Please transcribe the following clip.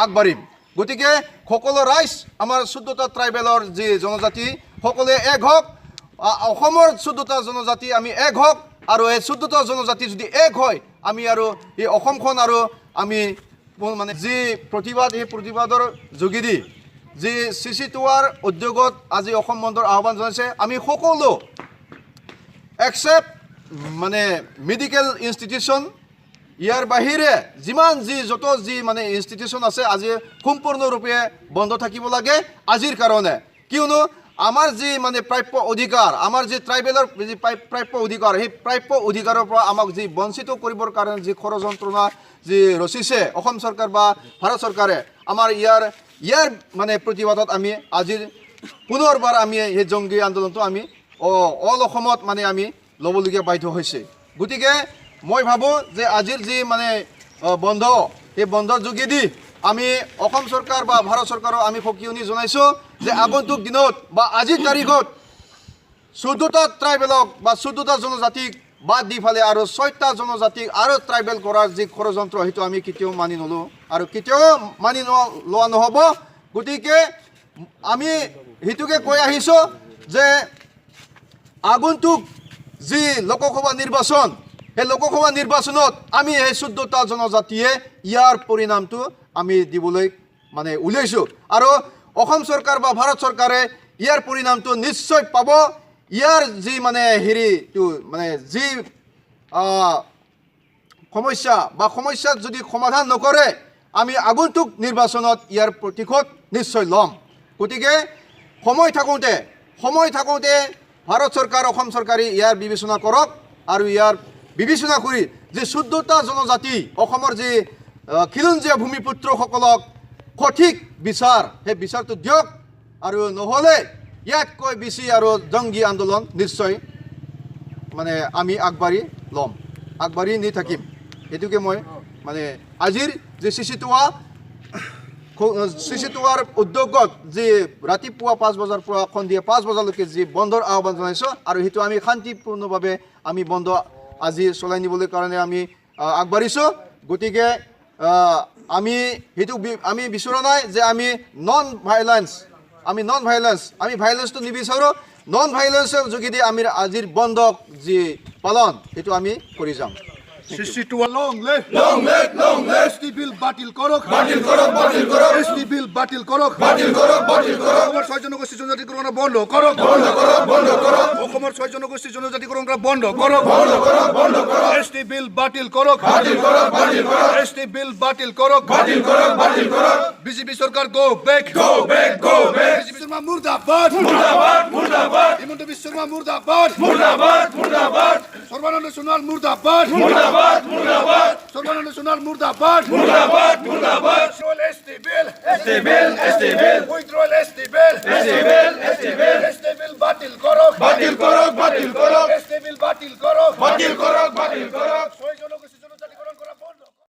আগবাঢ়িম গতিকে সকলো ৰাইজ আমাৰ 14টা ট্ৰাইবেলৰ যি জনজাতি সকলোৱে এক হওক অসমৰ 14টা জনজাতি আমি এক হওক আৰু এই 14টা জনজাতি যদি এক হয় আমি আৰু এই অসমখন আৰু আমি মানে যি প্ৰতিবাদ এই প্ৰতিবাদৰ যোগেদি যি চিচিটোৱাৰ উদ্যোগত আজি অসম বন্ধৰ আহ্বান জনাইছে আমি সকলো এক্সেপ্ট মানে মেডিকেল ইনষ্টিটিউশ্যন ইয়াৰ বাহিৰে যিমান যত যি মানে ইনষ্টিটিউশ্যন আছে আজি সম্পূৰ্ণৰূপে বন্ধ থাকিব লাগে আজিৰ কাৰণে কিয়নো আমাৰ যি মানে প্ৰাপ্য অধিকাৰ আমাৰ যি ট্ৰাইবেলৰ যি প্ৰাপ্য অধিকাৰ সেই প্ৰাপ্য অধিকাৰৰ পৰা আমাক যি বঞ্চিত কৰিবৰ কাৰণে যি ষড়যন্ত্ৰণা যি ৰচিছে অসম চৰকাৰ বা ভাৰত চৰকাৰে আমাৰ ইয়াৰ মানে প্ৰতিবাদত আমি আজিৰ পুনৰবাৰ আমি এই জংগী আন্দোলনটো আমি অল অসমত মানে আমি ল'বলগীয়া বাধ্য হৈছে গতিকে মই ভাবোঁ যে আজিৰ যি মানে বন্ধ এই বন্ধৰ যোগেদি আমি অসম চৰকাৰ বা ভাৰত চৰকাৰক আমি সকিয়নি জনাইছোঁ যে আগন্তুক দিনত বা আজিৰ তাৰিখত 14টা ট্ৰাইবেলক বা 14টা জনজাতিক বাদ দি ফালে আৰু 6টা জনজাতিক আৰু ট্ৰাইবেল কৰাৰ যি ষড়যন্ত্ৰ সেইটো আমি কেতিয়াও মানি নলওঁ আৰু কেতিয়াও মানি লোৱা নহ'ব গতিকে আমি সেইটোকে কৈ আহিছোঁ যে আগন্তুক যি লোকসভা নিৰ্বাচন এই লোকসভা নিৰ্বাচনত আমি এই 14টা জনজাতিয়ে ইয়াৰ পৰিণামটো আমি দিবলৈ মানে উলিয়াইছোঁ আৰু অসম চৰকাৰ বা ভাৰত চৰকাৰে ইয়াৰ পৰিণামটো নিশ্চয় পাব ইয়াৰ যি মানে হেৰিটো মানে যি সমস্যা যদি সমাধান নকৰে আমি আগন্তুক নিৰ্বাচনত ইয়াৰ প্ৰতিশোধ নিশ্চয় ল'ম গতিকে সময় থাকোঁতে ভাৰত চৰকাৰ অসম চৰকাৰে ইয়াৰ বিবেচনা কৰক আৰু ইয়াৰ বিবেচনা কৰি যে 14টা জনজাতি অসমৰ যি খিলঞ্জীয়া ভূমিপুত্ৰসকলক সঠিক বিচাৰ সেই বিচাৰটো দিয়ক আৰু নহ'লে ইয়াতকৈ বেছি আৰু জংগী আন্দোলন নিশ্চয় মানে আমি আগবাঢ়ি নি থাকিম এইটোকে মই মানে আজিৰ যে চিচিটোৱাৰ উদ্যোগত যি ৰাতিপুৱা 5 বজাৰ পৰা সন্ধিয়া 5 বজালৈকে যি বন্ধৰ আহ্বান জনাইছোঁ আৰু সেইটো আমি শান্তিপূৰ্ণভাৱে আমি বন্ধ আজি চলাই নিবলৈ কাৰণে আমি আগবাঢ়িছোঁ গতিকে আমি সেইটো আমি বিচৰা নাই যে আমি নন ভাইলেন্স আমি ভাইলেন্সটো নিবিচাৰোঁ নন ভাইলেন্সৰ যোগেদি আমি আজিৰ বন্ধক যি পালন সেইটো আমি কৰি যাম চিচিটোৱা লং লেফ এসটি বিল বাতিল কৰক এসটি বিল বাতিল কৰক অসমৰ 6 জনগোষ্ঠী জনজাতিকৰণ বন্ধ কৰক অসমৰ 6 জনগোষ্ঠী জনজাতিকৰণ বন্ধ কৰক এসটি বিল বাতিল কৰক এসটি বিল বাতিল কৰক বিজেপি চৰকাৰ গো বেক বিজেপি শৰ্মা মুৰ্দাবাদ হিমন্ত বিশ্ব শৰ্মা মুৰ্দাবাদ সৰ্বানন্দ সোণোৱাল মুৰ্দাবাদ সৰ্বানন্দ সোনাৰ মুৰ্দাবাদ উইথড্ৰয়াল এসটি বিল উইথড্ৰয়াল এসটি বিল বাতিল কৰো এসটি বিল বাতিল কৰো